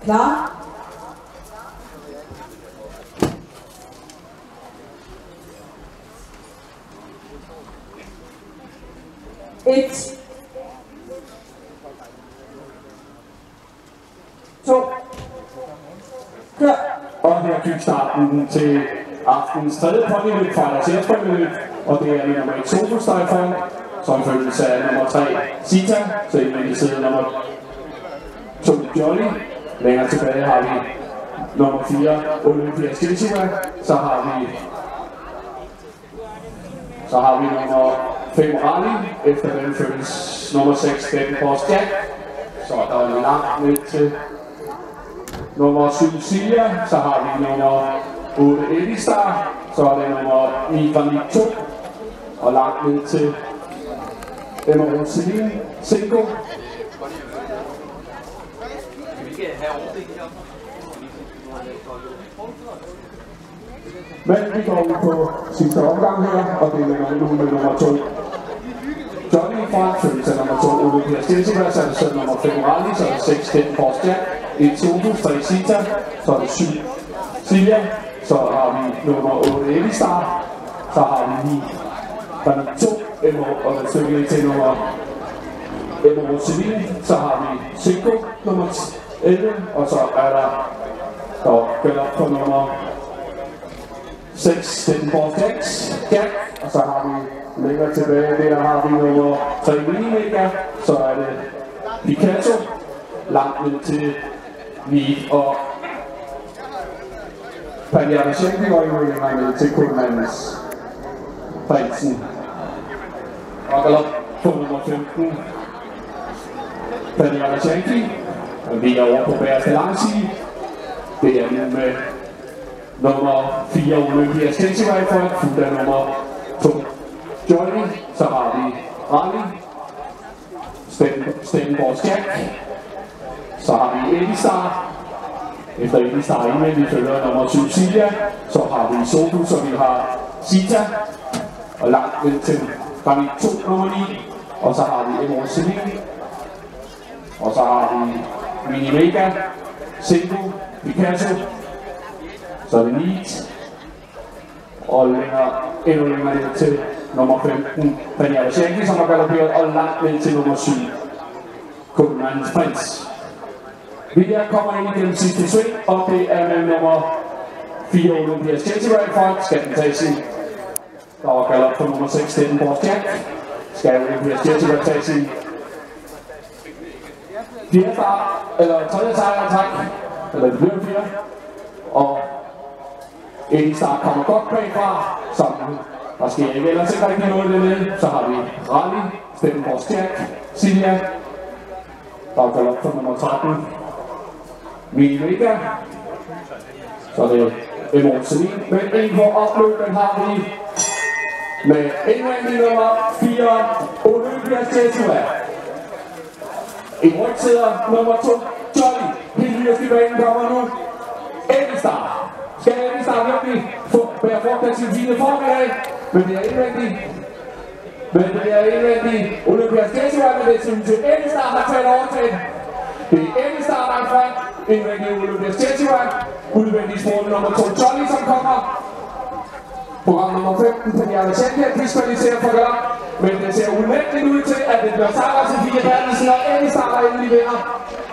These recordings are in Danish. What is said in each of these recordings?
Klar. Et. 2. Kør. Og her gik starten til aftenens tredje ponyløb fra deres Jægerspringløb, og det er nummer 1 Sofustejfond, som følges af nummer 3 Sita, så indvendigt side nummer 2 Jolly. Længere tilbage har vi nummer 4 Olympia Stiltiva, så har vi nummer 5 Rally, efter den følges nummer 6 Den Boss Jack, så der er langt ned til nummer 7 Silja, så har vi nummer 8 Elistar, så er det nummer 9 Granit 2, og langt ned til nummer Celine Cinco. Men vi går ud på sidste omgang her, og det er nummer 2 Johnny fra følelse nummer 2 Olympia Stiltiva, så er det så nummer 5 Rally, så er det 6 Den Boss Jack, 1 Sofus, 3 Sita, så er det 7 Silja, så har vi nummer 8 Elistar, så har vi 9 Granit 2, og den stykke til nummer Celine, så har vi Cinco nummer 11, og så er der gælder på nummer 6 Den Boss Jack, og så har vi længere tilbage, der har vi nummer 3 Minimeter, så er det Picasso, langt ned til vi og Panja Schenke, og endnu længere ned til Kulmans Prinsen. Og galop på nummer 15 Panja Schenke, og vi er over på bagerste langside. Det er nu med nummer 4 Olympia Stiltiva i front, fuldt af nummer 2 Johnny, så har vi Rally, Den Boss Jack, så har vi Elistar, efter Elistar indvendigt følger nummer 7 Silja, så har vi Sofus, og vi har Sita, og langt ned til Granit 2 nummer 9, og så har vi Emma Celine, og så har vi Minimega, Cinco, Picasso, så er det Neat, og endnu længere ned til nummer 15 Panja Schenke, som har galopperet, og langt ned til nummer 7 Kulmans Prins. Vi kommer ind i den sidste sving, og det er med nummer 4 Olympia Stiltiva i front. Skal den tages i? Der var galop på nummer 6 Den Boss Jack. Skal Olympia Stiltiva tages i? Tredje sejr træk, eller det bliver 4. Og Elistar kommer godt bagfra, sammen. Der sker ikke ellers ikke rigtig noget dernede. Så har vi Rally, Den Boss Jack, Silja. Der er galop på nummer 13 Minimeter, så det er Emma Celine, men en for opløbet har vi med indvendig nummer 4 Olympia Stiltiva. En rygsæder nummer 2 Johnny, helt yderst i banen kommer nu Elistar. Skal Elistar virkelig bære frugt af sin fine formiddag, men det er indvendigt Olympia Stiltiva, men det synes til Elistar har taget overtaget. Det er Elistar, der er frem, indvendigt Olympia Stiltiva, udvendigt sport nummer 2 Johnny, som kommer. Program nummer 15, Panja Schenke, diskvalificeret for galop, men det ser unægteligt ud til, at det bliver sejr til Fie Bertelsen, og Elistar der endelig vinder.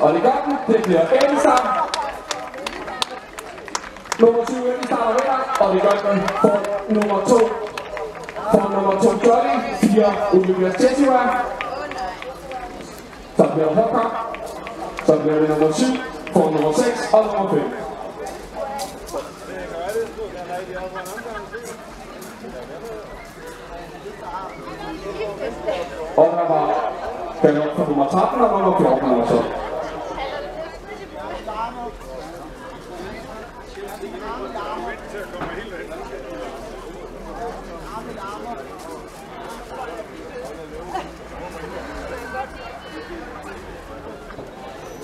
Og det gør den, det bliver Elistar. Nummer 7 Elistar der vinder, og det gør den for nummer 2. For nummer 2 Johnny, 4 Olympia Stiltiva. Så bliver Håkkamp. Så bliver det nummer 7, for nummer 6 og nummer 5. Og der var galop for nummer 13 og nummer 14 også.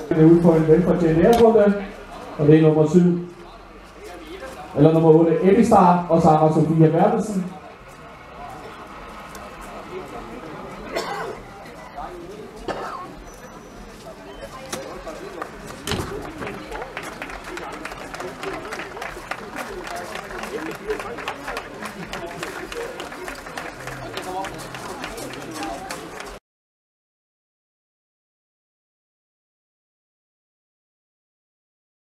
Det er ude på en velfortjent ærerunde, og det er nummer 7, eller nummer 8 Elistar og Sara Sofia Bertelsen.